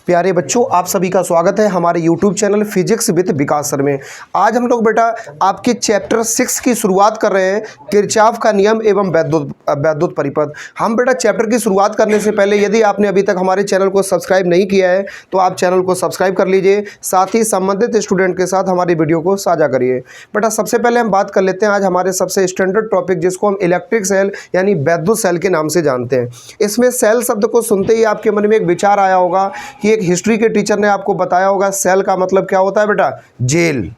प्यारे बच्चों, आप सभी का स्वागत है हमारे YouTube channel physics with Vikas sir में। आज हम लोग बेटा आपके चैप्टर 6 की शुरुआत कर रहे हैं, किरचॉफ का नियम एवं वैद्युत परिपथ। हम बेटा चैप्टर की शुरुआत करने से पहले यदि आपने अभी तक हमारे चैनल को सब्सक्राइब नहीं किया है तो आप चैनल को सब्सक्राइब कर लीजिए, साथ ही संबंधित स्टूडेंट के साथ हमारी वीडियो को साझा करिए। बेटा सबसे पहले हम बात कर लेते हैं आज हमारे सबसे स्टैंडर्ड टॉपिक, जिसको हम इलेक्ट्रिक सेल यानी वैद्युत सेल के नाम से जानते हैं। इसमें सेल शब्द को सुनते ही आपके मन में एक विचार आया होगा कि एक हिस्ट्री के टीचर ने आपको बताया होगा सेल का मतलब क्या होता है बेटा, जेल।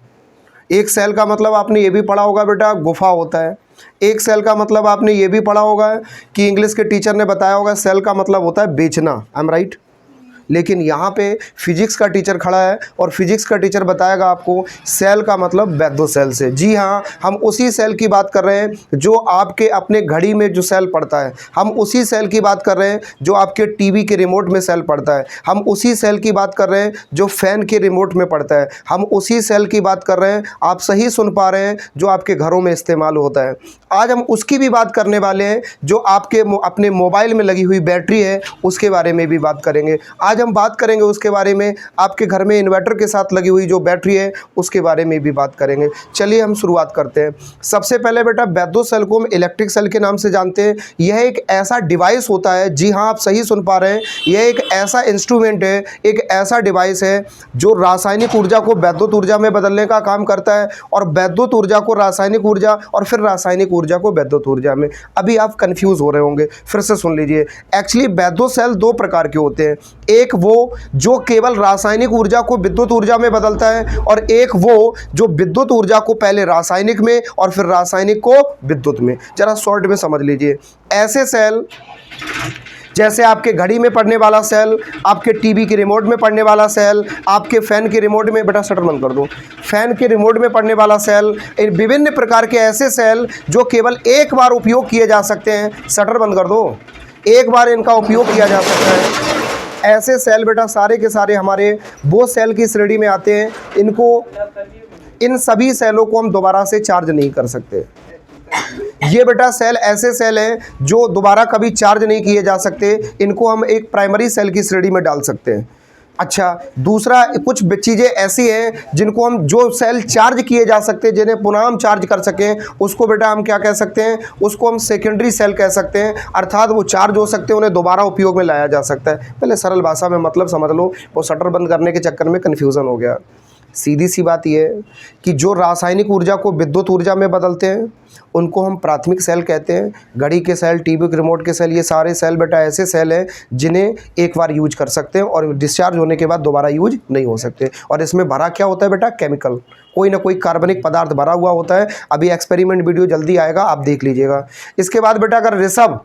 एक सेल का मतलब आपने ये भी पढ़ा होगा बेटा, गुफा होता है। एक सेल का मतलब आपने ये भी पढ़ा होगा कि इंग्लिश के टीचर ने बताया होगा सेल का मतलब होता है बेचना। I am right? लेकिन यहाँ पे फिजिक्स का टीचर खड़ा है और फिजिक्स का टीचर बताएगा आपको सेल का मतलब वैद्युत सेल से। जी हाँ, हम उसी सेल की बात कर रहे हैं जो आपके अपने घड़ी में जो सेल पड़ता है। हम उसी सेल की बात कर रहे हैं जो आपके टीवी के रिमोट में सेल पड़ता है। हम उसी सेल की बात कर रहे हैं जो फैन के रिमोट में पड़ता है। हम उसी सेल की बात कर रहे हैं, आप सही सुन पा रहे हैं, जो आपके घरों में इस्तेमाल होता है। आज हम उसकी भी बात करने वाले हैं जो आपके अपने मोबाइल में लगी हुई बैटरी है, उसके बारे में भी बात करेंगे। आज हम बात करेंगे उसके बारे में, आपके घर में इन्वर्टर के साथ लगी हुई जो बैटरी है उसके बारे में भी बात करेंगे। चलिए हम शुरुआत करते हैं। सबसे पहले बेटा वैद्युत सेल को हम इलेक्ट्रिक सेल के नाम से जानते हैं। यह एक ऐसा डिवाइस होता है, जी हाँ आप सही सुन पा रहे हैं, यह एक ऐसा इंस्ट्रूमेंट है, एक ऐसा डिवाइस है जो रासायनिक ऊर्जा को वैद्युत ऊर्जा में बदलने का काम करता है और वैद्युत ऊर्जा को रासायनिक ऊर्जा और फिर रासायनिक ऊर्जा को वैद्युत ऊर्जा में। अभी आप कंफ्यूज हो रहे होंगे, फिर से सुन लीजिए। एक्चुअली वैद्युत सेल दो प्रकार के होते हैं, एक वो जो केवल रासायनिक ऊर्जा को विद्युत ऊर्जा में बदलता है और एक वो जो विद्युत ऊर्जा को पहले रासायनिक में और फिर रासायनिक को विद्युत में। जरा शॉर्ट में समझ लीजिए। ऐसे सेल जैसे आपके घड़ी में पड़ने वाला सेल, आपके टीवी के रिमोट में पड़ने वाला सेल, आपके फैन के रिमोट में, बेटा शटर बंद कर दो, फैन के रिमोट में पड़ने वाला सेल, इन विभिन्न प्रकार के ऐसे सेल जो केवल एक बार उपयोग किए जा सकते हैं। शटर बंद कर दो, एक बार इनका उपयोग किया जा सकता है। ऐसे सेल बेटा सारे के सारे हमारे वो सेल की श्रेणी में आते हैं। इन सभी सेलों को हम दोबारा से चार्ज नहीं कर सकते। ये बेटा सेल ऐसे सेल हैं जो दोबारा कभी चार्ज नहीं किए जा सकते। इनको हम एक प्राइमरी सेल की श्रेणी में डाल सकते हैं। अच्छा, दूसरा कुछ चीज़ें ऐसी हैं जिनको हम, जो सेल चार्ज किए जा सकते हैं, जिन्हें पुनः हम चार्ज कर सकें, उसको बेटा हम क्या कह सकते हैं, उसको हम सेकेंडरी सेल कह सकते हैं। अर्थात वो चार्ज हो सकते हैं, उन्हें दोबारा उपयोग में लाया जा सकता है। पहले सरल भाषा में मतलब समझ लो, वो शटर बंद करने के चक्कर में कन्फ्यूज़न हो गया। सीधी सी बात यह है कि जो रासायनिक ऊर्जा को विद्युत ऊर्जा में बदलते हैं उनको हम प्राथमिक सेल कहते हैं। घड़ी के सेल, टीवी के रिमोट के सेल, ये सारे सेल बेटा ऐसे सेल हैं जिन्हें एक बार यूज कर सकते हैं और डिस्चार्ज होने के बाद दोबारा यूज नहीं हो सकते। और इसमें भरा क्या होता है बेटा, केमिकल, कोई ना कोई कार्बनिक पदार्थ भरा हुआ होता है। अभी एक्सपेरिमेंट वीडियो जल्दी आएगा, आप देख लीजिएगा। इसके बाद बेटा अगर ऋषभ,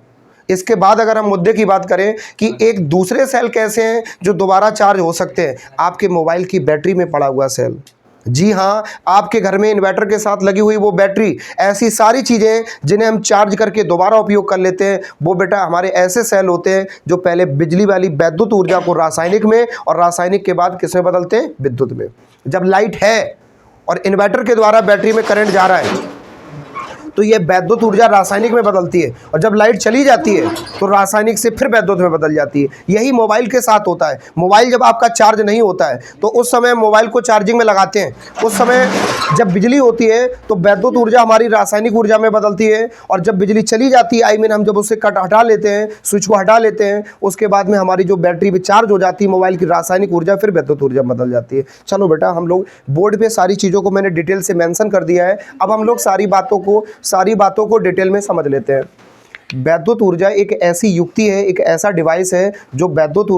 इसके बाद अगर हम मुद्दे की बात करें कि एक दूसरे सेल कैसे हैं जो दोबारा चार्ज हो सकते हैं, आपके मोबाइल की बैटरी में पड़ा हुआ सेल। जी हाँ, आपके घर में इन्वर्टर के साथ लगी हुई वो बैटरी, ऐसी सारी चीज़ें जिन्हें हम चार्ज करके दोबारा उपयोग कर लेते हैं, वो बेटा हमारे ऐसे सेल होते हैं जो पहले बिजली वाली वैद्युत ऊर्जा को रासायनिक में और रासायनिक के बाद किस में बदलते हैं, विद्युत में। जब लाइट है और इन्वर्टर के द्वारा बैटरी में करंट जा रहा है तो ये वैद्युत ऊर्जा रासायनिक में बदलती है, और जब लाइट चली जाती है तो रासायनिक से फिर वैद्युत में बदल जाती है। यही मोबाइल के साथ होता है। मोबाइल जब आपका चार्ज नहीं होता है तो उस समय मोबाइल को चार्जिंग में लगाते हैं, उस समय जब बिजली होती है तो वैद्युत ऊर्जा हमारी रासायनिक ऊर्जा में बदलती है, और जब बिजली चली जाती है, आई मीन हम जब उससे कट हटा लेते हैं, स्विच को हटा लेते हैं, उसके बाद में हमारी जो बैटरी भी चार्ज हो जाती है मोबाइल की, रासायनिक ऊर्जा फिर वैद्युत ऊर्जा में बदल जाती है। चलो बेटा, हम लोग बोर्ड पे सारी चीज़ों को मैंने डिटेल से मेंशन कर दिया है। अब हम लोग सारी बातों को डिटेल में समझ लेते हैं। वैद्युत ऊर्जा एक ऐसी युक्ति है, एक ऐसा डिवाइस है जो वैद्युत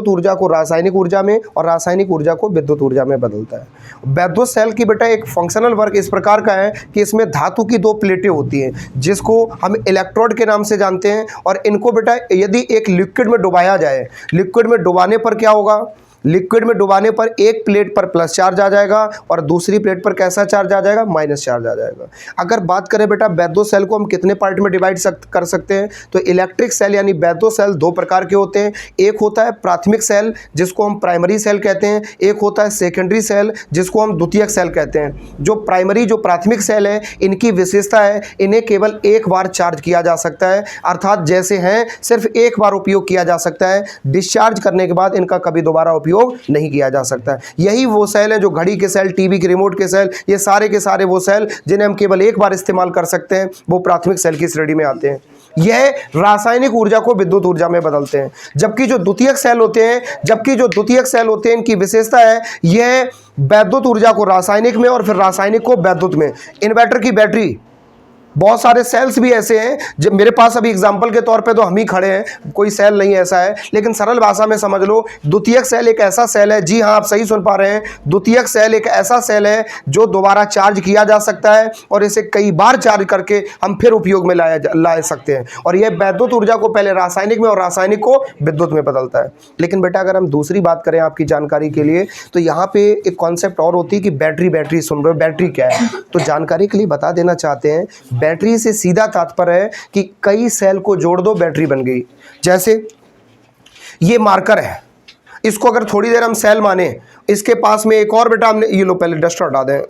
ऊर्जा को रासायनिक ऊर्जा में और रासायनिक ऊर्जा को विद्युत ऊर्जा में बदलता है। वैद्युत सेल की बेटा एक फंक्शनल वर्क इस प्रकार का है कि इसमें धातु की दो प्लेटें होती हैं जिसको हम इलेक्ट्रोड के नाम से जानते हैं, और इनको बेटा यदि एक लिक्विड में डुबाया जाए, लिक्विड में डुबाने पर क्या होगा, लिक्विड में डुबाने पर एक प्लेट पर प्लस चार्ज आ जाएगा और दूसरी प्लेट पर कैसा चार्ज आ जाएगा, माइनस चार्ज आ जाएगा। अगर बात करें बेटा बैद्यो सेल को हम कितने पार्ट में डिवाइड कर सकते हैं, तो इलेक्ट्रिक सेल यानी बैद्यो सेल दो प्रकार के होते हैं। एक होता है प्राथमिक सेल जिसको हम प्राइमरी सेल कहते हैं, एक होता है सेकेंडरी सेल जिसको हम द्वितीयक सेल कहते हैं। जो प्राथमिक सेल है इनकी विशेषता है इन्हें केवल एक बार चार्ज किया जा सकता है, अर्थात जैसे हैं सिर्फ एक बार उपयोग किया जा सकता है, डिस्चार्ज करने के बाद इनका कभी दोबारा उपयोग नहीं किया जा सकता है। यही वो सेल है जो घड़ी के सेल, टीवी के रिमोट के सेल, ये सारे के सारे वो सेल जिन्हें हम केवल एक बार इस्तेमाल कर सकते हैं, वो प्राथमिक सेल की श्रेणी में आते हैं। यह रासायनिक ऊर्जा को विद्युत ऊर्जा में बदलते हैं। जबकि जो द्वितीयक सेल होते हैं इनकी विशेषता है यह वैद्युत ऊर्जा को रासायनिक में और फिर रासायनिक को वैद्युत में। इन्वर्टर की बैटरी, बहुत सारे सेल्स भी ऐसे हैं, जब मेरे पास अभी एग्जांपल के तौर पे तो हम ही खड़े हैं, कोई सेल नहीं ऐसा है, लेकिन सरल भाषा में समझ लो, द्वितीयक सेल एक ऐसा सेल है, जी हाँ आप सही सुन पा रहे हैं, द्वितीयक सेल एक ऐसा सेल है जो दोबारा चार्ज किया जा सकता है और इसे कई बार चार्ज करके हम फिर उपयोग में ला सकते हैं। और यह वैद्युत ऊर्जा को पहले रासायनिक में और रासायनिक को विद्युत में बदलता है। लेकिन बेटा अगर हम दूसरी बात करें आपकी जानकारी के लिए, तो यहाँ पे एक कॉन्सेप्ट और होती है कि बैटरी सुन रहे हो, बैटरी क्या है, तो जानकारी के लिए बता देना चाहते हैं। बैटरी से सीधा तात्पर्य है कि कई सेल को जोड़ दो, बैटरी बन गई। जैसे ये मार्कर है, इसको अगर थोड़ी देर हम सेल माने, इसके पास में एक और बेटा हमने, ये लो पहले डस्टर हटा दें,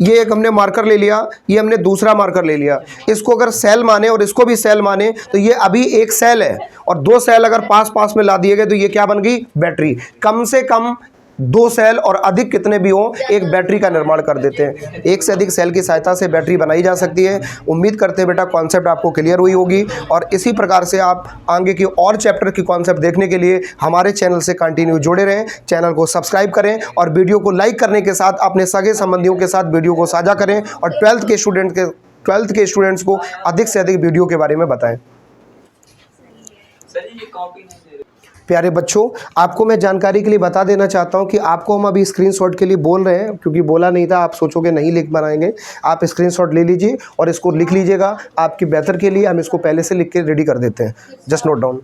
ये एक हमने मार्कर ले लिया, ये हमने दूसरा मार्कर ले लिया, इसको अगर सेल माने और इसको भी सेल माने तो ये अभी एक सेल है, और दो सेल अगर पास पास में ला दिए गए तो ये क्या बन गई, बैटरी। कम से कम दो सेल और अधिक कितने भी हो एक बैटरी का निर्माण कर देते हैं। एक से अधिक सेल की सहायता से बैटरी बनाई जा सकती है। उम्मीद करते हैं बेटा कॉन्सेप्ट आपको क्लियर हुई होगी, और इसी प्रकार से आप आगे की और चैप्टर की कॉन्सेप्ट देखने के लिए हमारे चैनल से कंटिन्यू जुड़े रहें। चैनल को सब्सक्राइब करें और वीडियो को लाइक करने के साथ अपने सगे संबंधियों के साथ वीडियो को साझा करें, और 12th के स्टूडेंट्स को अधिक से अधिक वीडियो के बारे में बताएं। प्यारे बच्चों, आपको मैं जानकारी के लिए बता देना चाहता हूं कि आपको हम अभी स्क्रीनशॉट के लिए बोल रहे हैं, क्योंकि बोला नहीं था, आप सोचोगे नहीं लिख बनाएंगे। आप स्क्रीनशॉट ले लीजिए और इसको लिख लीजिएगा, आपकी बेहतर के लिए हम इसको पहले से लिख के रेडी कर देते हैं। Just note down.